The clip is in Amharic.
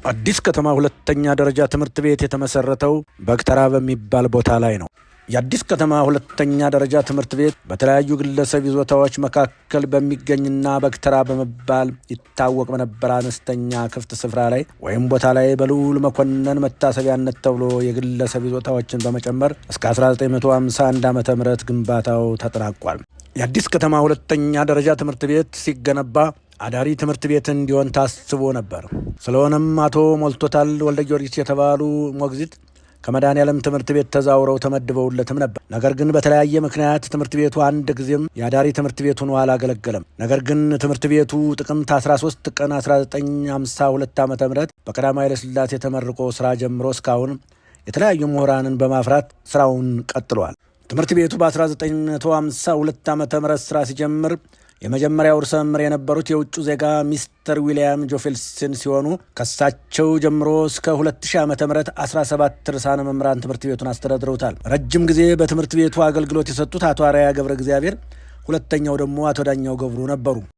አዲስ ከተማ ሁለተኛ ደረጃ ትምህርት ቤት የተመሰረተው በግተራ በሚባል ቦታ ላይ ነው። የአዲስ ከተማ ሁለተኛ ደረጃ ትምህርት ቤት በተለያዩ ግለሰብ ይዞታዎች መካከል በሚገኝና በግተራ በመባል ይታወቅ በነበረ አነስተኛ ክፍት ስፍራ ላይ ወይም ቦታ ላይ በልዑል መኮንን መታሰቢያነት ተብሎ የግለሰብ ይዞታዎችን በመጨመር እስከ 1951 ዓ.ም ግንባታው ተጠናቋል። የአዲስ ከተማ ሁለተኛ ደረጃ ትምህርት ቤት ሲገነባ አዳሪ ትምህርት ቤት እንዲሆን ታስቦ ነበር። ስለሆነም አቶ ሞልቶታል ወልደ ጊዮርጊስ የተባሉ ሞግዚት ከመድኃኔዓለም ትምህርት ቤት ተዛውረው ተመድበውለትም ነበር። ነገር ግን በተለያየ ምክንያት ትምህርት ቤቱ አንድ ጊዜም የአዳሪ ትምህርት ቤት ሆኖ አላገለገለም። ነገር ግን ትምህርት ቤቱ ጥቅምት 13 ቀን 1952 ዓ.ም በቀዳማዊ ኃይለ ሥላሴ ተመርቆ ስራ ጀምሮ እስካሁን የተለያዩ ምሁራንን በማፍራት ስራውን ቀጥሏል። ትምህርት ቤቱ በ1952 ዓ.ም ስራ ሲጀምር የመጀመሪያው ርዕሰ መምህር የነበሩት የውጭ ዜጋ ሚስተር ዊሊያም ጆፌልሰን ሲሆኑ ከሳቸው ጀምሮ እስከ 2000 ዓ.ም 17 ርዕሳነ መምህራን ትምህርት ቤቱን አስተዳድረውታል። ረጅም ጊዜ በትምህርት ቤቱ አገልግሎት የሰጡት አቶ አርአያ ገብረ እግዚአብሔር፣ ሁለተኛው ደግሞ አቶ ዳኛው ገብሩ ነበሩ።